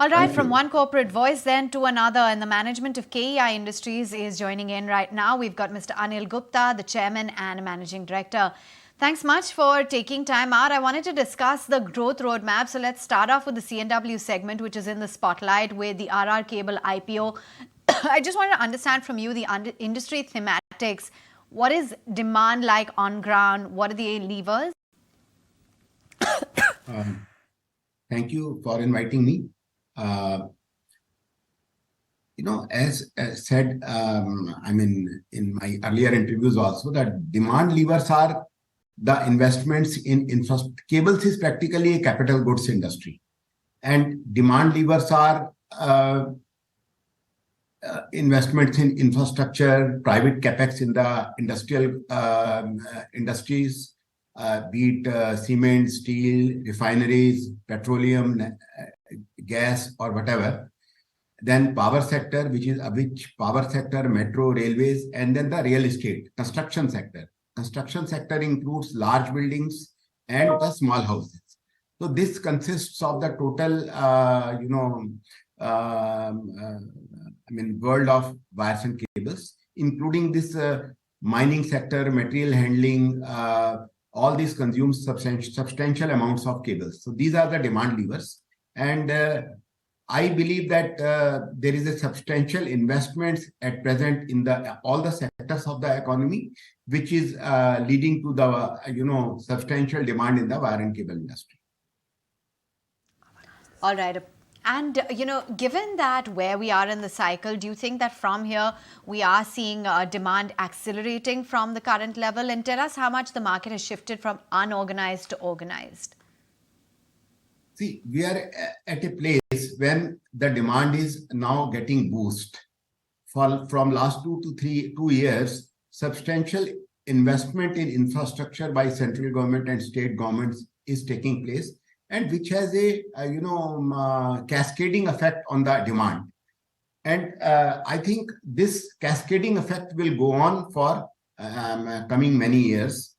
All right, Thank from you. one corporate voice then to another, and the management of KEI Industries is joining in right now. We've got Mr. Anil Gupta, the chairman and managing director. Thanks much for taking time out. I wanted to discuss the growth roadmap. So let's start off with the C&W segment, which is in the spotlight with the RR Cable IPO. I just want to understand from you the industry thematics. What is demand like on ground? What are the levers? Thank you for inviting me. As said, in my earlier interviews also, that demand levers are the investments in infrastructure. Cables is practically a capital goods industry, and demand levers are investments in infrastructure, private capex in the industrial industries, be it cement, steel, refineries, petroleum, gas, or whatever. Then power sector, which power sector, metro, railways, and then the real estate, construction sector. Construction sector includes large buildings and the small houses. So this consists of the total, world of wires and cables, including this mining sector, material handling. All these consume substantial amounts of cables. So these are the demand levers, and I believe that there is a substantial investments at present in all the sectors of the economy, which is leading to the substantial demand in the wire and cable industry. All right. And, given that where we are in the cycle, do you think that from here we are seeing demand accelerating from the current level? And tell us how much the market has shifted from unorganized to organized. See, we are at a place when the demand is now getting boost. From last 2 years, substantial investment in infrastructure by central government and state governments is taking place, and which has a cascading effect on the demand. And I think this cascading effect will go on for coming many years,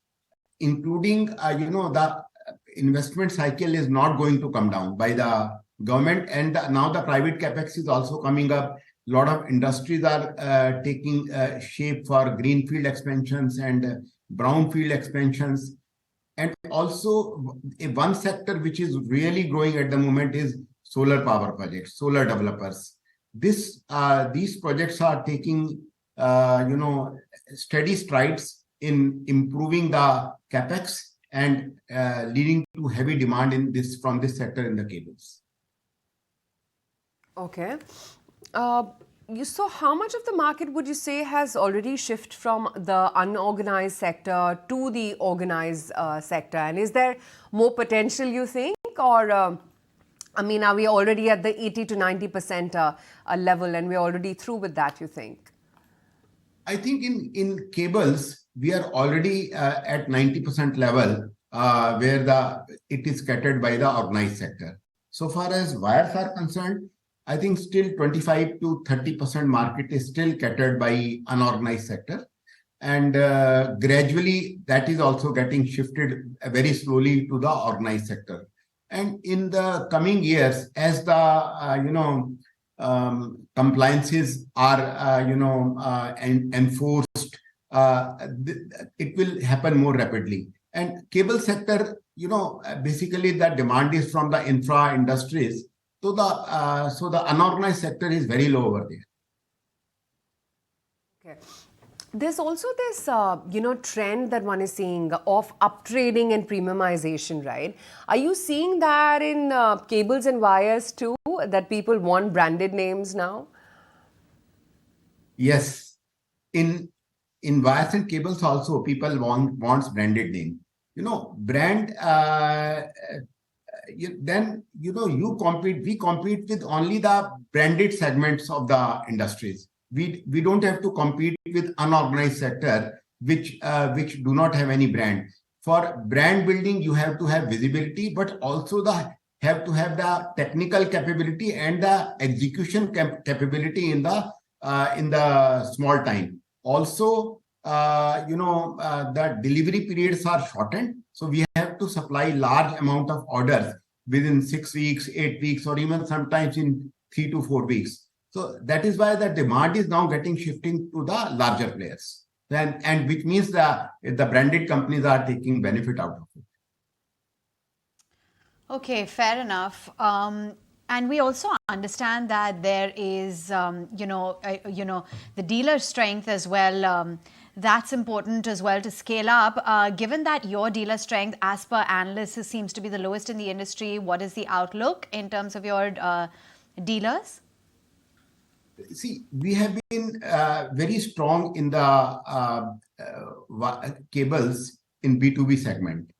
including the investment cycle is not going to come down by the government, and now the private capex is also coming up. A lot of industries are taking shape for greenfield expansions and brownfield expansions. And also one sector which is really growing at the moment is solar power projects, solar developers. These projects are taking steady strides in improving the capex and leading to heavy demand from this sector in the cables. Okay. So how much of the market would you say has already shifted from the unorganized sector to the organized sector? And is there more potential, you think? Or, are we already at the 80 to 90% level and we're already through with that, you think? I think in cables, we are already at 90% level where it is catered by the organized sector. So far as wires are concerned, I think still 25 to 30% market is still catered by unorganized sector. And gradually that is also getting shifted very slowly to the organized sector. And in the coming years, as the compliances are enforced, it will happen more rapidly. And cable sector, basically the demand is from the infra industries. So the unorganized sector is very low over there. Okay. There's also this, trend that one is seeing of uptrading and premiumization, right? Are you seeing that in cables and wires too, that people want branded names now? Yes. In wires and cables also, people wants branded name. Brand... we compete with only the branded segments of the industries. We don't have to compete with unorganized sector, which do not have any brand. For brand building, you have to have visibility, but also have to have the technical capability and the execution capability in the small time. Also, the delivery periods are shortened, so we have to supply large amount of orders within 6 weeks, 8 weeks, or even sometimes in 3 to 4 weeks. So that is why the demand is now getting shifting to the larger players. And which means the branded companies are taking benefit out of it. Okay, fair enough. And we also understand that there is, the dealer strength as well. That's important as well to scale up. Given that your dealer strength, as per analysts, seems to be the lowest in the industry, what is the outlook in terms of your dealers? See, we have been very strong in the cables in B2B segment.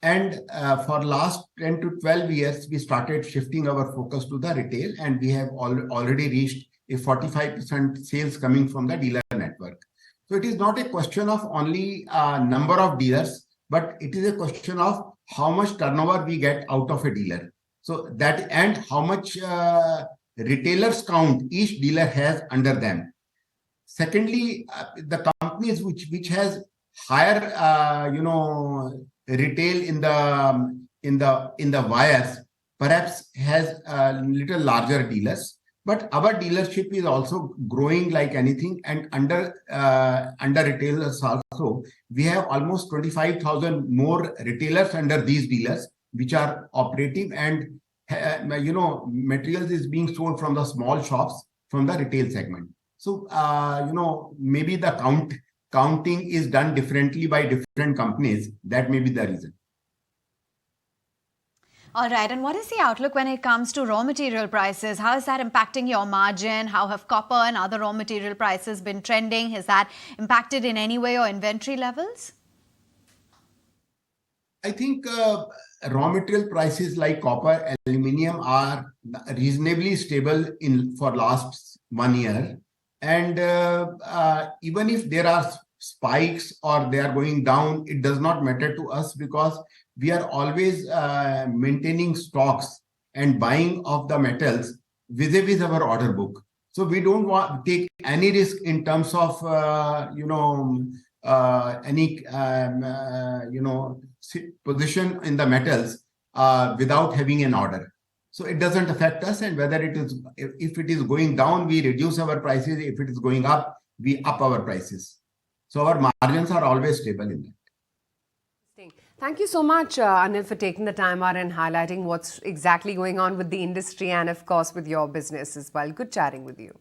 And for last 10 to 12 years, we started shifting our focus to the retail, and we have already reached a 45% sales coming from the dealer network. So it is not a question of only number of dealers, but it is a question of how much turnover we get out of a dealer. So that, and how much retailers count each dealer has under them. Secondly, the companies which has higher retail in the wires perhaps has little larger dealers, but our dealership is also growing like anything, and under retailers also we have almost 25,000 more retailers under these dealers which are operative, and materials is being sold from the small shops from the retail segment. So maybe the counting is done differently by different companies. That may be the reason. All right. And what is the outlook when it comes to raw material prices? How is that impacting your margin? How have copper and other raw material prices been trending? Has that impacted in any way your inventory levels? I think raw material prices like copper, aluminium are reasonably stable for last 1 year. And even if there are spikes or they are going down, it does not matter to us, because we are always maintaining stocks and buying of the metals vis-a-vis our order book. So we don't want to take any risk in terms of any position in the metals without having an order. So it doesn't affect us, and whether if it is going down, we reduce our prices. If it is going up, we up our prices. So our margins are always stable in that. Thank you so much, Anil, for taking the time out and highlighting what's exactly going on with the industry and, of course, with your business as well. Good chatting with you.